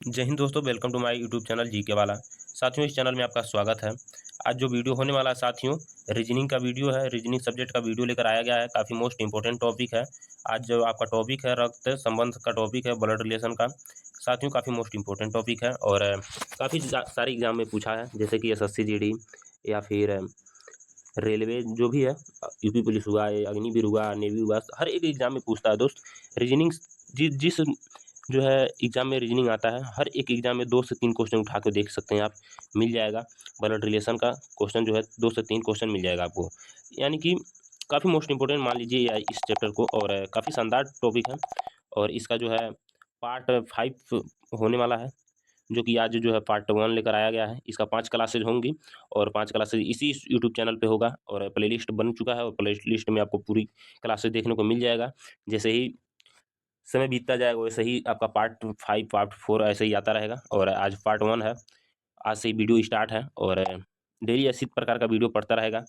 जय हिंद दोस्तों, welcome to my YouTube channel GK वाला। साथियों, इस चैनल में आपका स्वागत है। आज जो वीडियो होने वाला है साथियों, रीजनिंग का वीडियो है। रीजनिंग सब्जेक्ट का वीडियो लेकर आया गया है। काफ़ी मोस्ट इंपॉर्टेंट टॉपिक है। आज जो आपका टॉपिक है रक्त संबंध का टॉपिक है, ब्लड रिलेशन का। साथियों, काफ़ी मोस्ट इंपॉर्टेंट टॉपिक है और काफ़ी सारे एग्जाम में पूछा है, जैसे कि एसएससी जीडी या फिर रेलवे जो भी है, यूपी पुलिस हुआ, अग्निवीर हुआ, नेवी हुआ, हर एक एग्जाम में पूछता है दोस्त। रीजनिंग जिस जो है एग्जाम में रीजनिंग आता है, हर एक एग्जाम में 2 से 3 क्वेश्चन उठा के देख सकते हैं आप, मिल जाएगा। ब्लड रिलेशन का क्वेश्चन जो है 2 से 3 क्वेश्चन मिल जाएगा आपको, यानी कि काफ़ी मोस्ट इंपॉर्टेंट मान लीजिए या इस चैप्टर को, और काफ़ी शानदार टॉपिक है। और इसका जो है पार्ट 5 होने वाला है, जो कि आज जो है पार्ट 1 लेकर आया गया है। इसका 5 क्लासेज होंगी और 5 क्लासेज इसी यूट्यूब चैनल पे होगा और प्लेलिस्ट बन चुका है और प्लेलिस्ट में आपको पूरी क्लासेज देखने को मिल जाएगा। जैसे ही समय बीतता जाएगा वैसे ही आपका पार्ट 5 पार्ट 4 ऐसे ही आता रहेगा और आज पार्ट 1 है। आज से ही वीडियो स्टार्ट है और डेली इसी प्रकार का वीडियो पड़ता रहेगा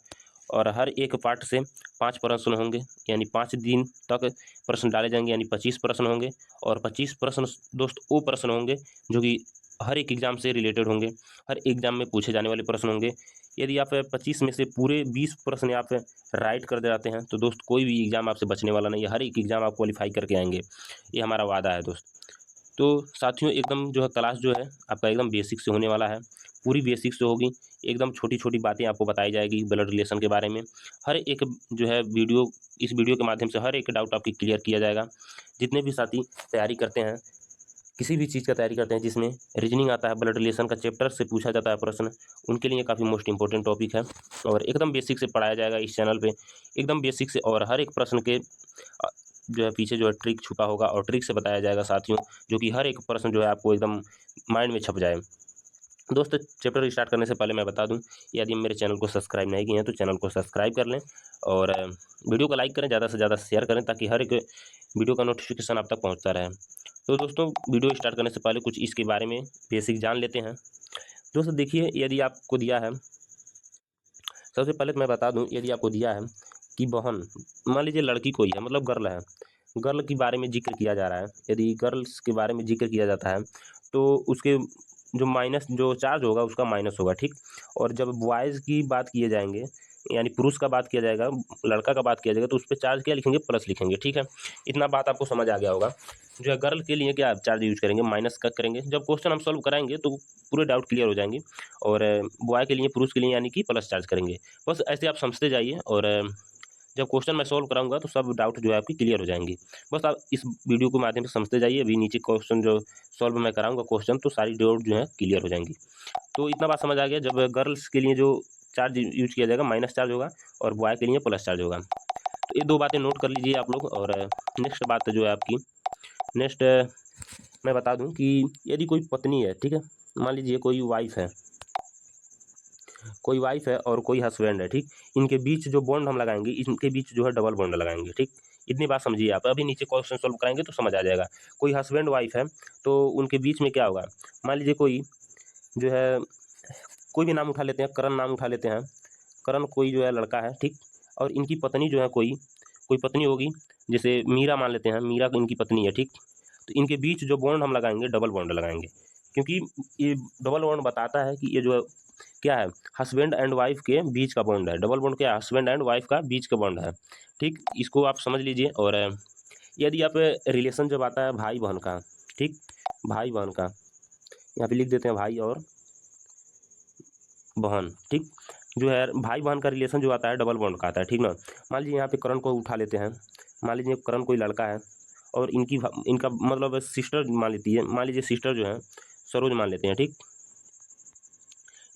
और हर एक पार्ट से 5 प्रश्न होंगे, यानी 5 दिन तक प्रश्न डाले जाएंगे, यानी 25 प्रश्न होंगे। और 25 प्रश्न दोस्त वो प्रश्न होंगे जो कि हर एक एग्जाम से रिलेटेड होंगे, हर एग्जाम में पूछे जाने वाले प्रश्न होंगे। यदि आप 25 में से पूरे 20 प्रश्न आप राइट कर दे जाते हैं तो दोस्त कोई भी एग्जाम आपसे बचने वाला नहीं है, हर एक एग्जाम आप क्वालिफाई करके आएंगे। ये हमारा वादा है दोस्त। तो साथियों, एकदम जो है क्लास जो है आपका एकदम बेसिक से होने वाला है, पूरी बेसिक से होगी। एकदम छोटी-छोटी बातें आपको बताई जाएगी ब्लड रिलेशन के बारे में। हर एक जो है वीडियो, इस वीडियो के माध्यम से हर एक डाउट आपकी क्लियर किया जाएगा। जितने भी साथी तैयारी करते हैं, किसी भी चीज़ का तैयारी करते हैं जिसमें रीजनिंग आता है, ब्लड रिलेशन का चैप्टर से पूछा जाता है प्रश्न, उनके लिए काफ़ी मोस्ट इंपॉर्टेंट टॉपिक है और एकदम बेसिक से पढ़ाया जाएगा इस चैनल पे, एकदम बेसिक से। और हर एक प्रश्न के जो है पीछे जो है ट्रिक छुपा होगा और ट्रिक से बताया जाएगा साथियों, जो कि हर एक प्रश्न जो है आपको एकदम माइंड में छप जाए। दोस्तों, चैप्टर स्टार्ट करने से पहले मैं बता दूं, यदि मेरे चैनल को सब्सक्राइब नहीं किए हैं तो चैनल को सब्सक्राइब कर लें और वीडियो को लाइक करें, ज़्यादा से ज़्यादा शेयर करें, ताकि हर एक वीडियो का नोटिफिकेशन आप तक पहुंचता रहे। तो दोस्तों, वीडियो स्टार्ट करने से पहले कुछ इसके बारे में बेसिक जान लेते हैं। दोस्तों देखिए, यदि आपको दिया है, सबसे पहले तो मैं बता दूं, यदि आपको दिया है कि बहन, मान लीजिए लड़की कोई है, मतलब गर्ल है, गर्ल के बारे में जिक्र किया जा रहा है। यदि गर्ल्स के बारे में जिक्र किया जाता है तो उसके जो माइनस जो चार्ज होगा उसका माइनस होगा, ठीक। और जब बॉयज़ की बात किए जाएंगे, यानी पुरुष का बात किया जाएगा, लड़का का बात किया जाएगा, तो उस पर चार्ज क्या लिखेंगे, प्लस लिखेंगे, ठीक है। इतना बात आपको समझ आ गया होगा। जो है गर्ल के लिए क्या चार्ज यूज करेंगे, माइनस का करेंगे। जब क्वेश्चन हम सॉल्व कराएंगे तो पूरे डाउट क्लियर हो जाएंगे। और बॉय के लिए, पुरुष के लिए यानी कि प्लस चार्ज करेंगे। बस ऐसे आप समझते जाइए और जब क्वेश्चन मैं सॉल्व कराऊंगा तो सब डाउट जो है आपकी क्लियर हो जाएंगी। बस आप इस वीडियो के माध्यम से समझते जाइए। अभी नीचे क्वेश्चन जो सॉल्व मैं कराऊंगा क्वेश्चन, तो सारी डाउट जो है क्लियर हो जाएंगी। तो इतना बात समझ आ गया। जब गर्ल्स के लिए जो चार्ज यूज किया जाएगा माइनस चार्ज होगा और बॉय के लिए प्लस चार्ज होगा। तो ये 2 बातें नोट कर लीजिए आप लोग। और नेक्स्ट बात जो है आपकी, नेक्स्ट मैं बता दूं कि यदि कोई पत्नी है, ठीक है, मान लीजिए कोई वाइफ है और कोई हस्बैंड है, ठीक। इनके बीच जो बॉन्ड हम लगाएंगे, इनके बीच जो है डबल बॉन्ड लगाएंगे, ठीक। इतनी बात समझिए आप। अभी नीचे क्वेश्चन सॉल्व कराएंगे तो समझ आ जाएगा। कोई हस्बैंड वाइफ है तो उनके बीच में क्या होगा, मान लीजिए कोई जो है, कोई भी नाम उठा लेते हैं, करण नाम उठा लेते हैं। करण कोई जो है लड़का है, ठीक। और इनकी पत्नी जो है, कोई कोई पत्नी होगी, जैसे मीरा मान लेते हैं, मीरा इनकी पत्नी है, ठीक। तो इनके बीच जो बॉन्ड हम लगाएंगे, डबल बॉन्ड लगाएंगे, क्योंकि ये डबल बॉन्ड बताता है कि ये जो क्या है, हस्बैंड एंड वाइफ के बीच का बॉन्ड है। डबल बॉन्ड क्या है, हस्बैंड एंड वाइफ का बीच का बॉन्ड है, ठीक। इसको आप समझ लीजिए। और यदि आप रिलेशन जब आता है भाई बहन का, ठीक, भाई बहन का, यहाँ पे लिख देते हैं भाई और बहन, ठीक। जो है भाई बहन का रिलेशन जो आता है डबल बॉन्ड का आता है, ठीक ना। मान लीजिए यहाँ पे करण को उठा लेते हैं। मान लीजिए करण कोई लड़का है और इनका मतलब सिस्टर मान लेती है, मान लीजिए सिस्टर जो है सरोज मान लेते हैं, ठीक।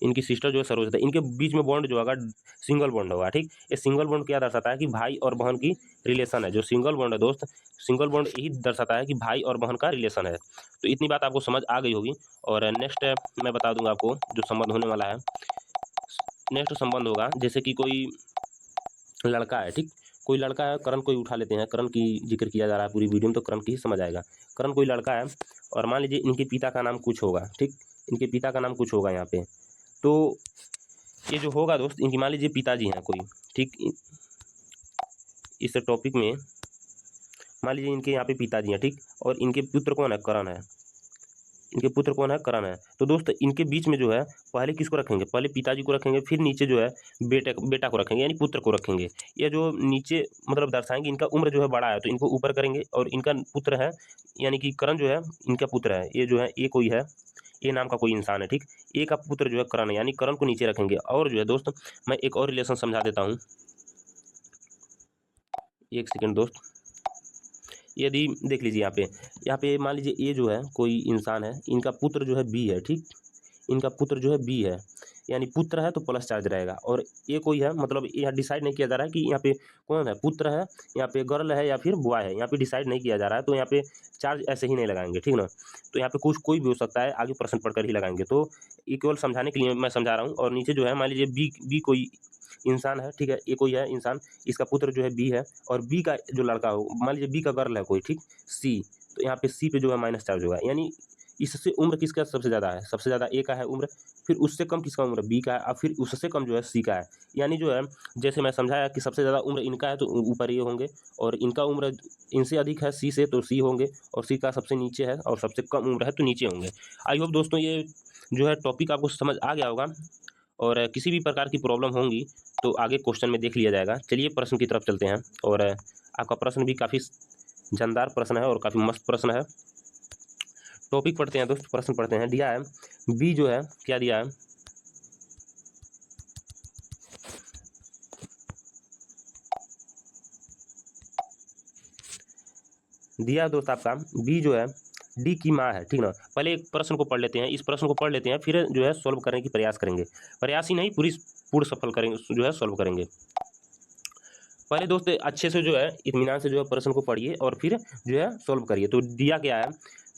इनकी सिस्टर जो है सरोज है, इनके बीच में बॉन्ड जो होगा सिंगल बॉन्ड होगा, ठीक। ये सिंगल बॉन्ड क्या दर्शाता है कि भाई और बहन की रिलेशन है। जो सिंगल बॉन्ड है दोस्त, सिंगल बॉन्ड यही दर्शाता है कि भाई और बहन का रिलेशन है। तो इतनी बात आपको समझ आ गई होगी। और नेक्स्ट मैं बता दूंगा आपको जो संबंध होने वाला है। नेक्स्ट संबंध होगा, जैसे कि कोई लड़का है, ठीक। कोई लड़का है, करण कोई उठा लेते हैं, करण की जिक्र किया जा रहा है पूरी वीडियो में तो करण की ही समझ आएगा। करण कोई लड़का है और मान लीजिए इनके पिता का नाम कुछ होगा, ठीक। इनके पिता का नाम कुछ होगा यहाँ पे। तो ये जो होगा दोस्त, इनकी मान लीजिए पिताजी हैं कोई, ठीक। इस टॉपिक में मान लीजिए इनके यहाँ पे पिताजी हैं, ठीक। और इनके पुत्र कौन है, करण है। इनके पुत्र कौन है, करण है। तो दोस्त इनके बीच में जो है पहले किसको रखेंगे, पहले पिताजी को रखेंगे, फिर नीचे जो है बेटा को रखेंगे, यानी पुत्र को रखेंगे। ये जो नीचे मतलब दर्शाएंगे इनका उम्र जो है बड़ा है तो इनको ऊपर करेंगे, और इनका पुत्र है यानी कि करण जो है इनका पुत्र है, ये जो है ए कोई है, ए नाम का कोई इंसान है, ठीक। ए का पुत्र जो है करण है, यानी करण को नीचे रखेंगे। और जो है दोस्त मैं एक और रिलेशन समझा देता हूँ, एक सेकेंड दोस्त। यदि देख लीजिए यहाँ पे मान लीजिए ए जो है कोई इंसान है, इनका पुत्र जो है बी है, ठीक। इनका पुत्र जो है बी है, यानी पुत्र है तो प्लस चार्ज रहेगा। और ए कोई है, मतलब यहाँ डिसाइड नहीं किया जा रहा है कि यहाँ पे कौन है, पुत्र है, यहाँ पे गर्ल है या फिर बॉय है, यहाँ पे डिसाइड नहीं किया जा रहा है, तो यहाँ पे चार्ज ऐसे ही नहीं लगाएंगे, ठीक ना। तो यहाँ पे कुछ कोई भी हो सकता है, आगे प्रश्न पढ़कर ही लगाएंगे। तो ये केवल समझाने के लिए मैं समझा रहा हूँ। और नीचे जो है मान लीजिए बी कोई इंसान है, ठीक है, ए कोई है इंसान, इसका पुत्र जो है बी है, और बी का जो लड़का हो, मान लीजिए बी का गर्ल है कोई, ठीक, सी, तो यहाँ पे सी पे जो है माइनस चार्ज होगा। यानी इससे उम्र किसका सबसे ज़्यादा है, सबसे ज़्यादा ए का है उम्र, फिर उससे कम किसका उम्र, बी का है, और फिर उससे कम जो है सी का है। यानी जो है जैसे मैं समझाया कि सबसे ज़्यादा उम्र इनका है तो ऊपर ये होंगे, और इनका उम्र इनसे अधिक है सी से तो सी होंगे, और सी का सबसे नीचे है और सबसे कम उम्र है तो नीचे होंगे। आई होप दोस्तों ये जो है टॉपिक आपको समझ आ गया होगा, और किसी भी प्रकार की प्रॉब्लम होंगी तो आगे क्वेश्चन में देख लिया जाएगा। चलिए प्रश्न की तरफ चलते हैं, और आपका प्रश्न भी काफ़ी जानदार प्रश्न है और काफ़ी मस्त प्रश्न है। टॉपिक पढ़ते हैं दोस्त, प्रश्न पढ़ते हैं। दिया है बी जो है क्या दिया है, दिया है दोस्त आपका बी जो है डी की माँ है, ठीक ना। पहले एक प्रश्न को पढ़ लेते हैं, इस प्रश्न को पढ़ लेते हैं, फिर जो है सॉल्व करने की प्रयास करेंगे। प्रयास ही नहीं, पूर्ण सफल करेंगे, जो है सॉल्व करेंगे। पहले दोस्त अच्छे से जो है इत्मीनान से जो है प्रश्न को पढ़िए और फिर जो है सॉल्व करिए। तो दिया क्या है,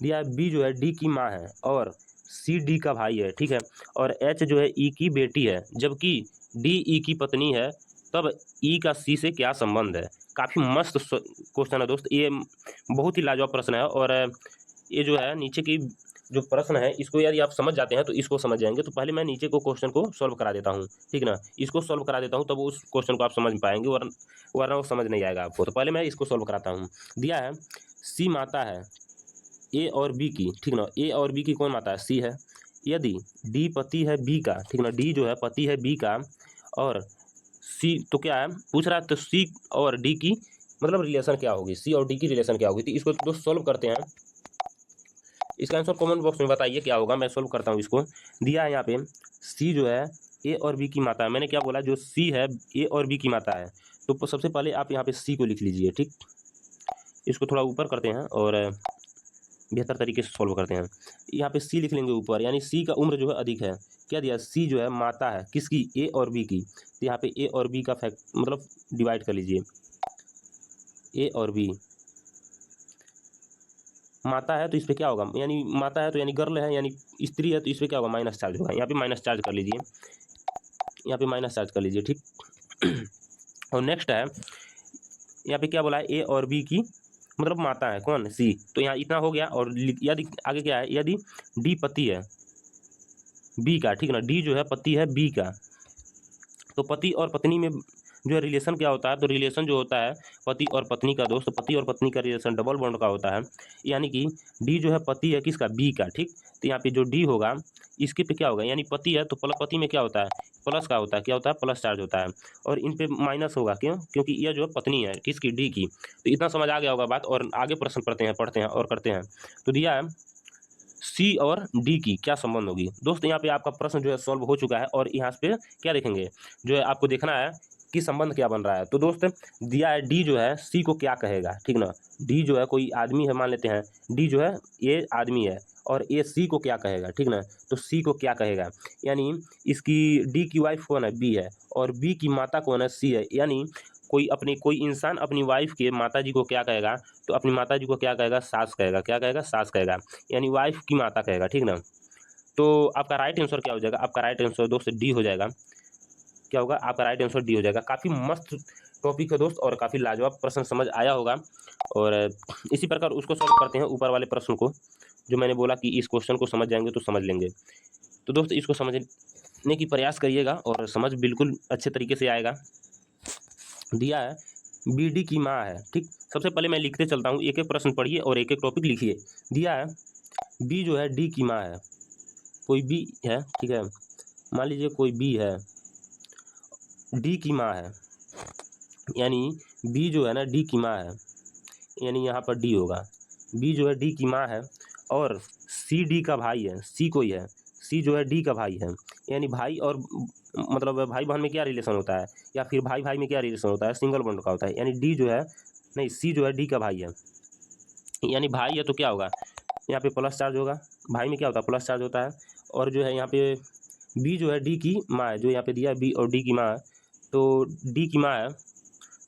दिया है बी जो है डी की माँ है, और सी डी का भाई है, ठीक है, और एच जो है ई की बेटी है, जबकि डी ई की पत्नी है, तब ई का सी से क्या संबंध है। काफ़ी मस्त क्वेश्चन है दोस्त, ये बहुत ही लाजवाब प्रश्न है। और ये जो है नीचे की जो प्रश्न है इसको यदि आप समझ जाते हैं तो इसको समझ जाएंगे। तो पहले मैं नीचे को क्वेश्चन को सॉल्व करा देता हूँ, ठीक ना, इसको सॉल्व करा देता हूँ, तब उस क्वेश्चन को आप समझ पाएंगे, वरना वो समझ नहीं आएगा आपको। तो पहले मैं इसको सॉल्व कराता हूँ। दिया है सी माता है ए और बी की, ठीक ना, ए और बी की कौन माता है, सी है। यदि डी पति है बी का, ठीक ना, डी जो है पति है बी का, और सी तो क्या है पूछ रहा है, तो सी और डी की मतलब रिलेशन क्या होगी, सी और डी की रिलेशन क्या होगी। तो इसको दोस्त सॉल्व करते हैं। इसका आंसर कमेंट बॉक्स में बताइए क्या होगा, मैं सोल्व करता हूँ इसको। दिया है यहाँ पे सी जो है ए और बी की माता है, मैंने क्या बोला, जो सी है ए और बी की माता है। तो सबसे पहले आप यहाँ पे सी को लिख लीजिए, ठीक। इसको थोड़ा ऊपर करते हैं और बेहतर तरीके से सॉल्व करते हैं। यहाँ पे सी लिख लेंगे ऊपर, यानी सी का उम्र जो है अधिक है। क्या दिया, सी जो है माता है किसकी, ए और बी की। तो यहाँ पे ए और बी का फैक्ट मतलब डिवाइड कर लीजिए, ए और बी माता है तो इस पर क्या होगा, यानी माता है तो यानी गर्ल है, यानी स्त्री है, तो इस पर क्या होगा, माइनस चार्ज होगा। यहाँ पे माइनस चार्ज कर लीजिए, यहाँ पे माइनस चार्ज कर लीजिए, ठीक। और नेक्स्ट है यहाँ पे क्या बोला है, ए और बी की मतलब माता है कौन, सी। तो यहाँ इतना हो गया। और यदि आगे क्या है, यदि डी पति है बी का, ठीक ना, डी जो है पति है बी का, तो पति और पत्नी में जो है रिलेशन क्या होता है, तो रिलेशन जो होता है पति और पत्नी का, दोस्त पति और पत्नी का रिलेशन डबल बॉन्ड का होता है। यानी कि डी जो है पति है किसका, बी का, ठीक। तो यहाँ पे जो डी होगा इसके पे क्या होगा, यानी पति है तो पति में क्या होता है, प्लस का होता है, क्या होता है, प्लस चार्ज होता है। और इन पे माइनस होगा, क्यों, क्योंकि यह जो है पत्नी है किसकी, डी की। तो इतना समझ आ गया होगा बात। और आगे प्रश्न पढ़ते हैं और करते हैं। तो दिया है सी और डी की क्या संबंध होगी। दोस्त यहाँ पे आपका प्रश्न जो है सॉल्व हो चुका है, और यहाँ पे क्या देखेंगे, जो है आपको देखना है कि संबंध क्या बन रहा है। तो दोस्त दिया है डी जो है सी को क्या कहेगा, ठीक ना, डी जो है कोई आदमी है, मान लेते हैं डी जो है ये आदमी है, और ये सी को क्या कहेगा, ठीक ना। तो सी को क्या कहेगा, यानी इसकी डी की वाइफ कौन है, बी है, और बी की माता कौन है, सी है। यानी कोई इंसान अपनी वाइफ के माता जी को क्या कहेगा, तो अपनी माता जी को क्या कहेगा, सास कहेगा। क्या कहेगा, सास कहेगा, यानी वाइफ की माता कहेगा, ठीक ना। तो आपका राइट आंसर क्या हो जाएगा, आपका राइट आंसर दोस्त डी हो जाएगा। क्या होगा, आपका राइट आंसर डी हो जाएगा। काफ़ी मस्त टॉपिक है दोस्त, और काफ़ी लाजवाब प्रश्न समझ आया होगा। और इसी प्रकार उसको सॉल्व करते हैं, ऊपर वाले प्रश्न को, जो मैंने बोला कि इस क्वेश्चन को समझ जाएंगे तो समझ लेंगे। तो दोस्त इसको समझने की प्रयास करिएगा और समझ बिल्कुल अच्छे तरीके से आएगा। दिया है बी डी की माँ है, ठीक। सबसे पहले मैं लिखते चलता हूँ, एक एक प्रश्न पढ़िए और एक एक टॉपिक लिखिए। दिया है बी जो है डी की माँ है, कोई बी है, ठीक है, मान लीजिए कोई बी है, डी की माँ है, यानी बी जो है ना डी की माँ है, यानी यहाँ पर डी होगा, बी जो है डी की माँ है और सी डी का भाई है, सी कोई है, सी जो है डी का भाई है, यानी भाई और मतलब भाई बहन में क्या रिलेशन होता है, या फिर भाई भाई में क्या रिलेशन होता है, सिंगल बॉन्ड का होता है, यानी डी जो है, नहीं सी जो है डी का भाई है, यानी भाई है तो क्या होगा, यहाँ पे प्लस चार्ज होगा, भाई में क्या होता है प्लस चार्ज होता है, और जो है यहाँ पे बी जो है डी की माँ है, जो यहाँ पे दिया है बी और डी की माँ है, तो डी की माँ है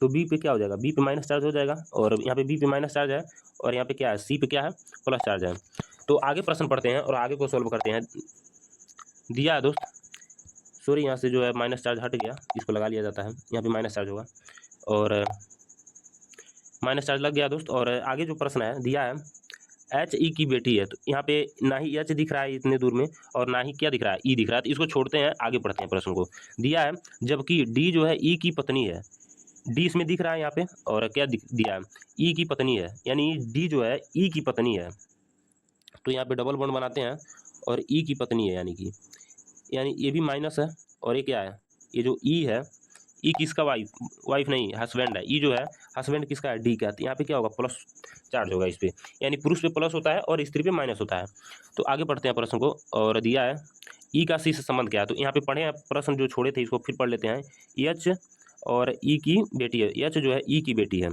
तो बी पे क्या हो जाएगा, बी पे माइनस चार्ज हो जाएगा, और यहाँ पे बी पे माइनस चार्ज है, और यहाँ पे क्या है सी पे क्या है प्लस चार्ज है। तो आगे प्रश्न पढ़ते हैं और आगे को सॉल्व करते हैं। दिया है दोस्त, सॉरी यहाँ से जो है माइनस चार्ज हट गया, इसको लगा लिया जाता है, यहाँ पे माइनस चार्ज होगा और माइनस चार्ज लग गया दोस्त। और आगे जो प्रश्न है दिया है एच ई की बेटी है, तो यहाँ पे ना ही एच दिख रहा है इतने दूर में और ना ही क्या दिख रहा है ई दिख रहा है, तो इसको छोड़ते हैं, आगे पढ़ते हैं प्रश्न को। दिया है जबकि डी जो है ई की पत्नी है, डी इसमें दिख रहा है यहाँ पे, और क्या दिया है ई की पत्नी है, यानी डी जो है ई की पत्नी है, तो यहाँ पे डबल बॉन्ड बनाते हैं और ई की पत्नी है, यानी ये भी माइनस है, और ये क्या है, ये जो ई है, ई किसका वाइफ, वाइफ नहीं हस्बैंड है, ई जो है हस्बैंड किसका है डी का, तो यहाँ पे क्या होगा प्लस चार्ज होगा इस पर, यानी पुरुष पे प्लस होता है और स्त्री पे माइनस होता है। तो आगे पढ़ते हैं प्रश्न को, और दिया है ई का सी से संबंध क्या है, तो यहाँ पे पढ़े हैं प्रश्न जो छोड़े थे इसको फिर पढ़ लेते हैं। एच और ई की बेटी है, एच जो है ई की बेटी है,